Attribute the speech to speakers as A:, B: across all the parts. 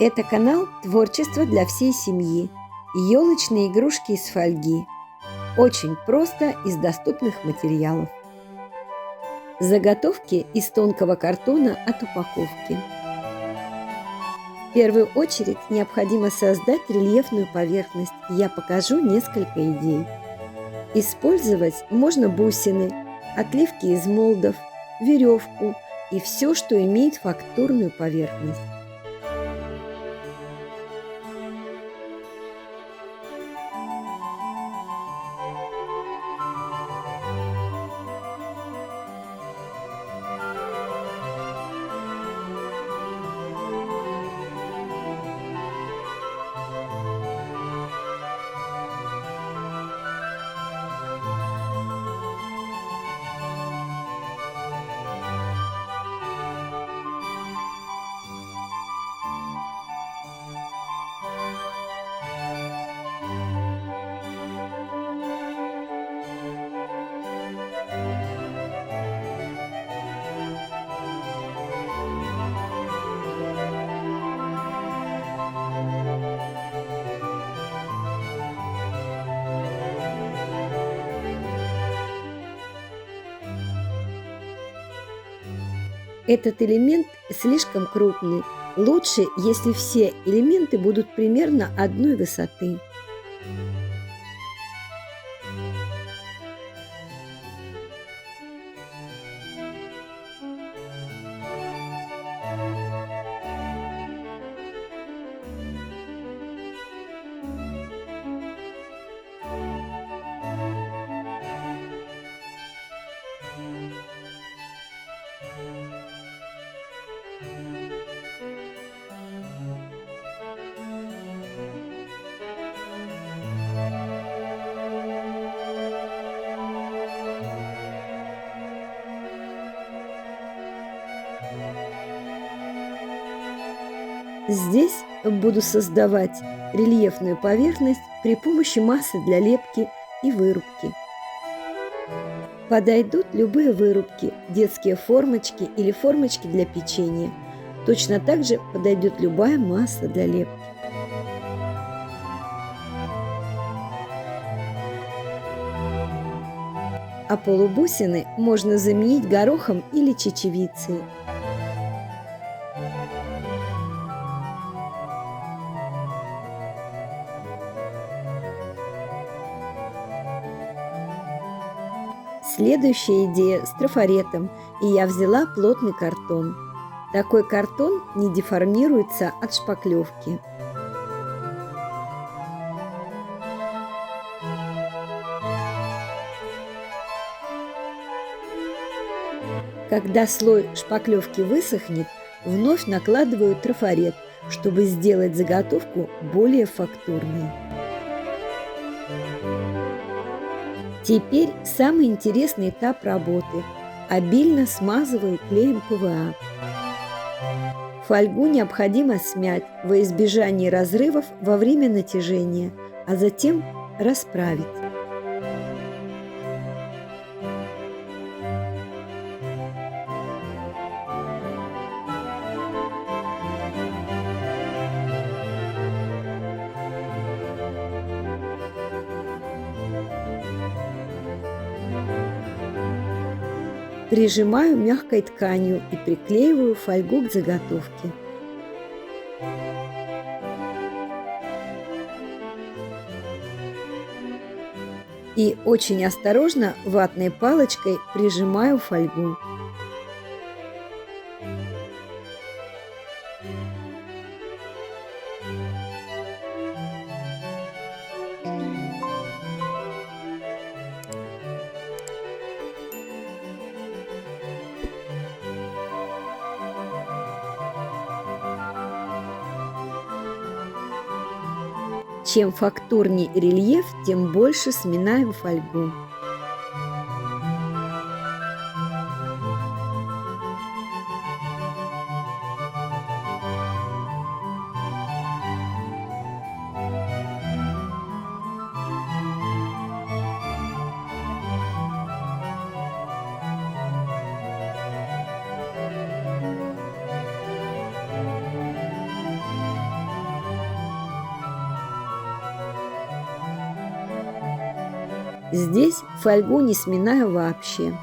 A: Это канал «Творчество для всей семьи». Елочные игрушки из фольги. Очень просто из доступных материалов. Заготовки из тонкого картона от упаковки. В первую очередь необходимо создать рельефную поверхность. Я покажу несколько идей. Использовать можно бусины, отливки из молдов, веревку и все, что имеет фактурную поверхность. Этот элемент слишком крупный. Лучше, если все элементы будут примерно одной высоты. Здесь буду создавать рельефную поверхность при помощи массы для лепки и вырубки. Подойдут любые вырубки, детские формочки или формочки для печенья. Точно так же подойдет любая масса для лепки. А полубусины можно заменить горохом или чечевицей. Следующая идея с трафаретом, и я взяла плотный картон. Такой картон не деформируется от шпаклевки. Когда слой шпаклевки высохнет, вновь накладываю трафарет, чтобы сделать заготовку более фактурной. Теперь самый интересный этап работы. Обильно смазываю клеем ПВА. Фольгу необходимо смять во избежание разрывов во время натяжения, а затем расправить. Прижимаю мягкой тканью и приклеиваю фольгу к заготовке. И очень осторожно ватной палочкой прижимаю фольгу. Чем фактурнее рельеф, тем больше сминаем фольгу. Здесь фольгу не сминаю вообще.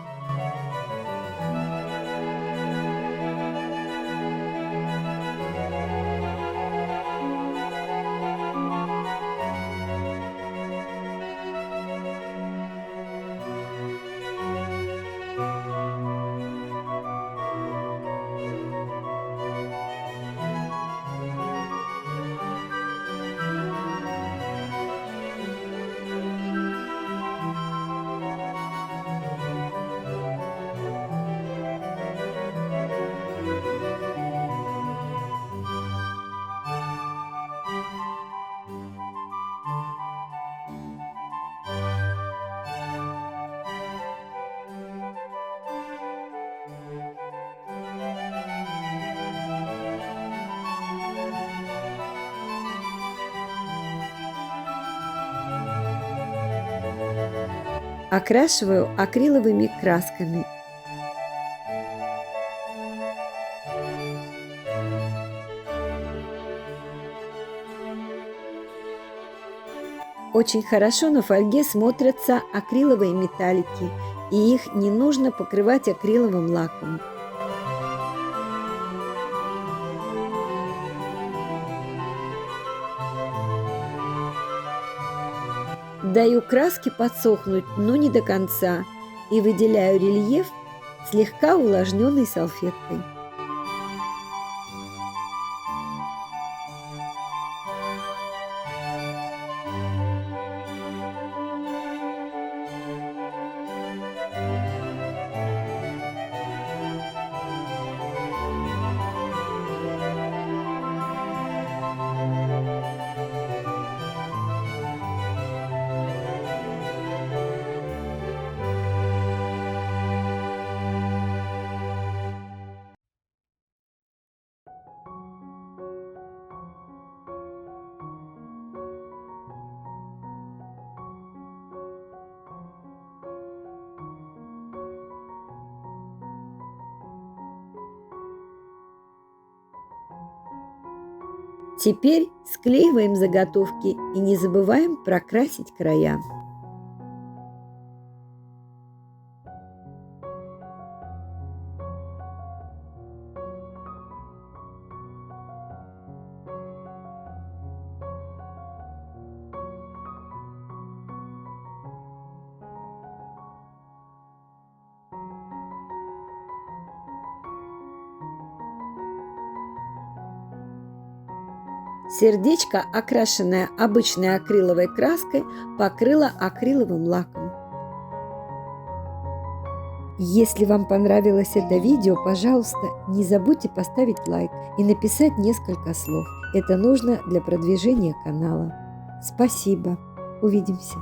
A: Окрашиваю акриловыми красками. Очень хорошо на фольге смотрятся акриловые металлики, и их не нужно покрывать акриловым лаком. Даю краске подсохнуть, но не до конца, и выделяю рельеф слегка увлажненной салфеткой. Теперь склеиваем заготовки и не забываем прокрасить края. Сердечко, окрашенное обычной акриловой краской, покрыла акриловым лаком. Если вам понравилось это видео, пожалуйста, не забудьте поставить лайк и написать несколько слов. Это нужно для продвижения канала. Спасибо. Увидимся.